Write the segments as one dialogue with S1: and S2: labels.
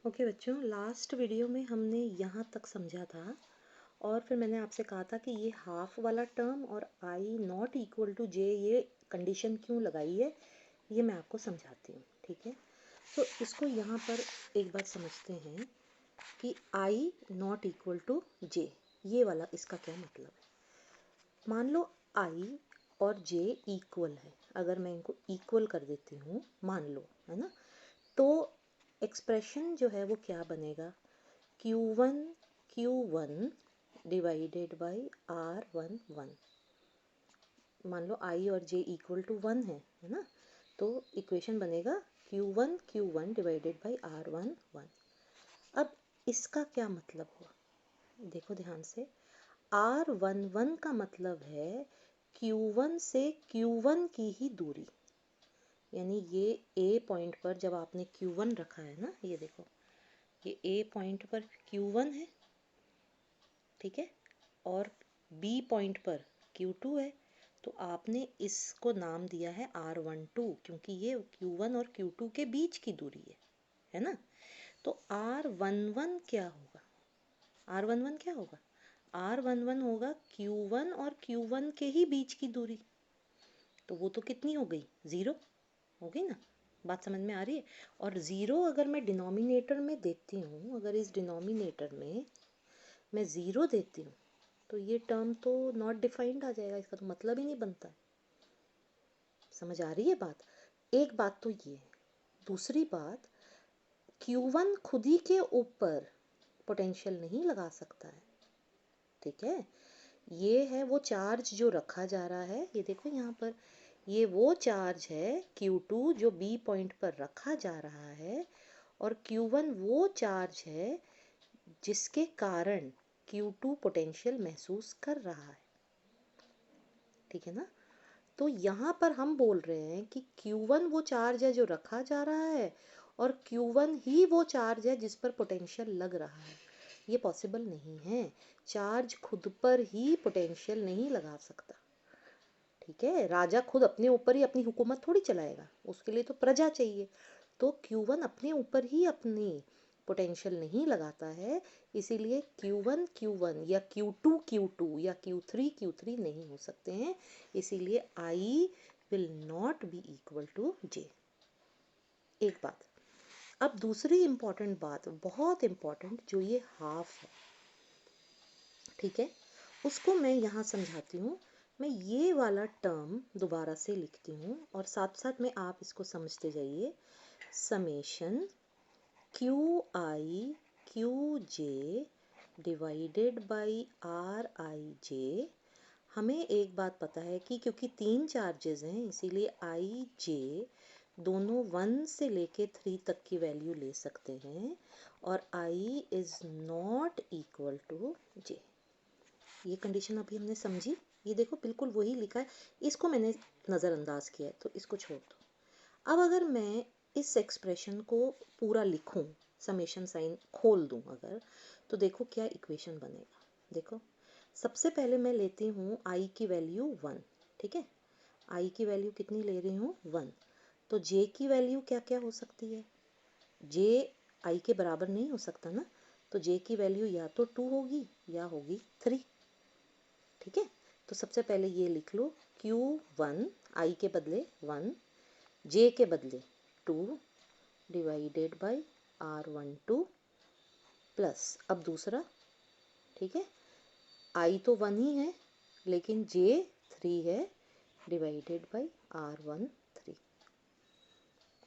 S1: Okay बच्चों, last video में हमने यहाँ तक समझा था और फिर मैंने आपसे कहा था कि ये हाफ वाला टर्म और आई नॉट इक्वल टू जे, ये कंडीशन क्यों लगाई है ये मैं आपको समझाती हूँ। ठीक है, तो इसको यहाँ पर एक बार समझते हैं कि आई नॉट इक्वल टू जे, ये वाला इसका क्या मतलब है। मान लो आई और जे इक्वल है, अगर मैं इनको इक्वल कर देती हूँ मान लो, है ना, तो एक्सप्रेशन जो है वो क्या बनेगा, Q1 डिवाइडेड बाई R11। मान लो I और J इक्वल टू 1 है ना, तो इक्वेशन बनेगा Q1 डिवाइडेड बाई R11। अब इसका क्या मतलब हुआ, देखो ध्यान से। R11 का मतलब है Q1 से Q1 की ही दूरी, यानी ये A पॉइंट पर जब आपने Q1 रखा है ना, ये देखो ये A पॉइंट पर Q1 है, ठीक है, और B पॉइंट पर Q2 है, तो आपने इसको नाम दिया है R12, क्योंकि ये Q1 और Q2 के बीच की दूरी है ना। तो R11 क्या होगा, R11 क्या होगा, R11 होगा Q1 और Q1 के ही बीच की दूरी। तो वो तो कितनी हो गई, ज़ीरो हो गई ना, बात समझ में आ रही है। और ज़ीरो अगर मैं डिनोमिनेटर में देती हूँ, अगर इस डिनोमिनेटर में मैं ज़ीरो देती हूँ तो ये टर्म तो नॉट डिफाइंड आ जाएगा, इसका तो मतलब ही नहीं बनता है। समझ आ रही है बात। एक बात तो ये है, दूसरी बात, Q1 खुद ही के ऊपर पोटेंशियल नहीं लगा सकता है, ठीक है। ये है वो चार्ज जो रखा जा रहा है, ये देखो यहाँ पर, ये वो चार्ज है Q2 जो B पॉइंट पर रखा जा रहा है, और Q1 वो चार्ज है जिसके कारण Q2 पोटेंशियल महसूस कर रहा है, ठीक है ना। तो यहाँ पर हम बोल रहे हैं कि Q1 वो चार्ज है जो रखा जा रहा है, और Q1 ही वो चार्ज है जिस पर पोटेंशियल लग रहा है। ये पॉसिबल नहीं है, चार्ज खुद पर ही पोटेंशियल नहीं लगा सकता, ठीक है। राजा खुद अपने ऊपर ही अपनी हुकूमत थोड़ी चलाएगा, उसके लिए तो प्रजा चाहिए। तो Q1 अपने ऊपर ही अपनी पोटेंशियल नहीं लगाता है, इसीलिए Q1 या Q2 या Q3 नहीं हो सकते हैं, इसीलिए I will not be equal to J। एक बात। अब दूसरी इम्पॉर्टेंट बात, बहुत इम्पॉर्टेंट, जो ये हाफ है, ठीक है, उसको मैं यहाँ समझाती हूँ। मैं ये वाला टर्म दोबारा से लिखती हूँ और साथ साथ में आप इसको समझते जाइए। Summation QI QJ divided by RIJ। हमें एक बात पता है कि क्योंकि तीन चार्जेस हैं, इसीलिए IJ दोनों 1 से लेके 3 तक की वैल्यू ले सकते हैं, और I is not equal to J। ये कंडीशन अभी हमने समझी, ये देखो बिल्कुल वही लिखा है, इसको मैंने नज़रअंदाज किया है तो इसको छोड़ दो। अब अगर मैं इस एक्सप्रेशन को पूरा लिखूं, समेशन साइन खोल दूं अगर, तो देखो क्या इक्वेशन बनेगा। देखो, सबसे पहले मैं लेती हूँ आई की वैल्यू 1, ठीक है, आई की वैल्यू कितनी ले रही हूँ 1, तो जे की वैल्यू क्या क्या हो सकती है, जे आई के बराबर नहीं हो सकता ना, तो जे की वैल्यू या तो 2 होगी या होगी 3, ठीक है। तो सबसे पहले ये लिख लो, Q1 आई के बदले 1, जे के बदले 2 डिवाइडेड बाई R12 प्लस, अब दूसरा, ठीक है, आई तो 1 ही है लेकिन जे 3 है, divided by R13।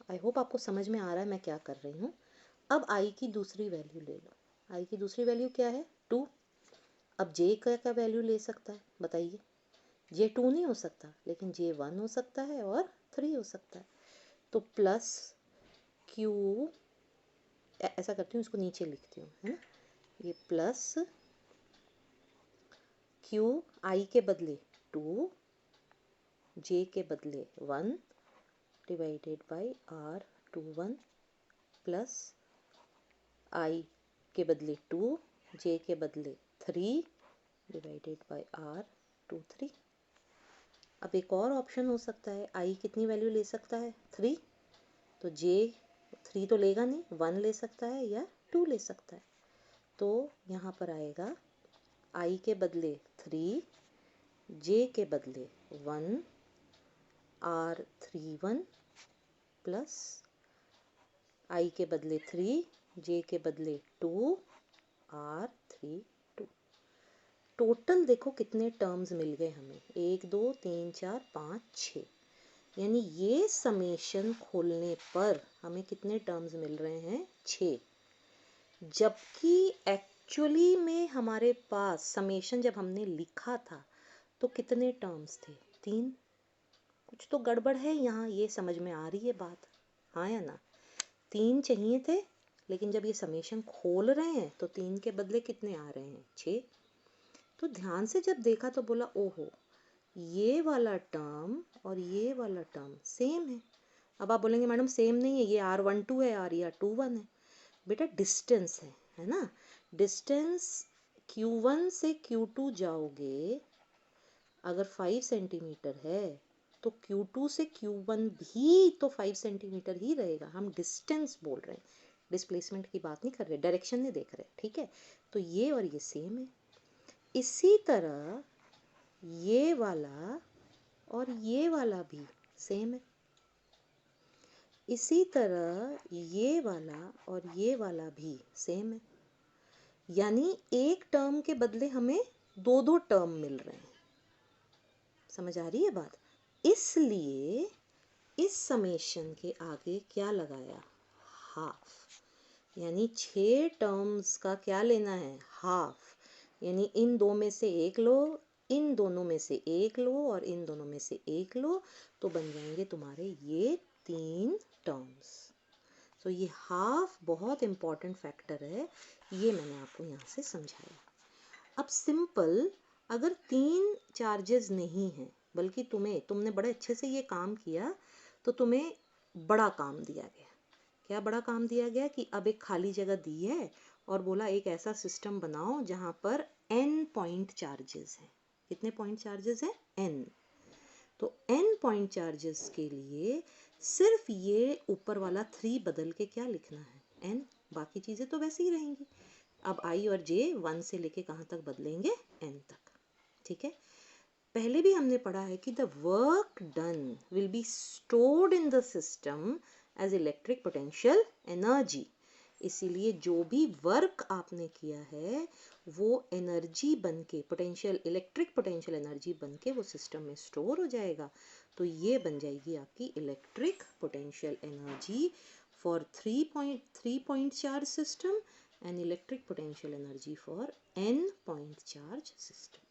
S1: I hope आपको समझ में आ रहा है मैं क्या कर रही हूँ। अब आई की दूसरी वैल्यू ले लो, आई की दूसरी वैल्यू क्या है 2। अब जे का क्या वैल्यू ले सकता है बताइए, जे 2 नहीं हो सकता लेकिन जे 1 हो सकता है और 3 हो सकता है। तो प्लस क्यू, ऐसा करती हूँ इसको नीचे लिखती हूँ, है ना, ये प्लस क्यू आई के बदले 2, जे के बदले 1 डिवाइडेड बाई R21 प्लस आई के बदले 2, जे के बदले 3 डिवाइडेड बाई R23। अब एक और ऑप्शन हो सकता है, आई कितनी वैल्यू ले सकता है 3, तो जे 3 तो लेगा नहीं, 1 ले सकता है या 2 ले सकता है। तो यहाँ पर आएगा I के बदले 3, J के बदले 1, R31 प्लस I के बदले 3, J के बदले 2, R32। टोटल देखो कितने टर्म्स मिल गए हमें, 1 2 3 4 5 6, यानी ये समेशन खोलने पर हमें कितने टर्म्स मिल रहे हैं, 6। जबकि एक्चुअली में हमारे पास समेशन जब हमने लिखा था तो कितने टर्म्स थे, 3। कुछ तो गड़बड़ है यहाँ, ये समझ में आ रही है बात, हाँ या ना। 3 चाहिए थे, लेकिन जब ये समेशन खोल रहे हैं तो 3 के बदले कितने आ रहे हैं, 6। तो ध्यान से जब देखा तो बोला ओहो, ये वाला टर्म और ये वाला टर्म सेम है। अब आप बोलेंगे मैडम सेम नहीं है, ये R12 है और ये R21 है। बेटा डिस्टेंस है ना, डिस्टेंस Q1 से Q2 जाओगे, अगर 5 सेंटीमीटर है तो Q2 से Q1 भी तो 5 सेंटीमीटर ही रहेगा। हम डिस्टेंस बोल रहे हैं, डिस्प्लेसमेंट की बात नहीं कर रहे, डायरेक्शन नहीं देख रहे, ठीक है। तो ये और ये सेम है। इसी तरह ये वाला और ये वाला भी सेम है। इसी तरह ये वाला और ये वाला भी सेम है, यानी एक टर्म के बदले हमें 2 टर्म मिल रहे हैं। समझ आ रही है बात। इसलिए इस समेशन के आगे क्या लगाया, हाफ, यानी 6 टर्म्स का क्या लेना है, हाफ। यानी इन दो में से एक लो, इन दोनों में से एक लो और इन दोनों में से एक लो, तो बन जाएंगे तुम्हारे ये 3 टर्म्स। तो ये हाफ बहुत इम्पॉर्टेंट फैक्टर है, ये मैंने आपको यहाँ से समझाया। अब सिंपल, अगर 3 चार्जेस नहीं हैं, बल्कि तुमने बड़े अच्छे से ये काम किया, तो तुम्हें बड़ा काम दिया गया। क्या बड़ा काम दिया गया कि अब एक खाली जगह दी है और बोला एक ऐसा सिस्टम बनाओ जहाँ पर n पॉइंट चार्जेस हैं। कितने पॉइंट चार्जेस हैं, n। तो n पॉइंट चार्जेस के लिए सिर्फ ये ऊपर वाला 3 बदल के क्या लिखना है, n, बाकी चीज़ें तो वैसे ही रहेंगी। अब I और J 1 से लेके कहाँ तक बदलेंगे, n तक, ठीक है। पहले भी हमने पढ़ा है कि the work done will be stored in the system as electric potential energy. इसीलिए जो भी वर्क आपने किया है वो एनर्जी बन के, पोटेंशियल, इलेक्ट्रिक पोटेंशियल एनर्जी बन के वो सिस्टम में स्टोर हो जाएगा। तो ये बन जाएगी आपकी electric potential energy for 3 point charge system and electric potential energy for n point charge system.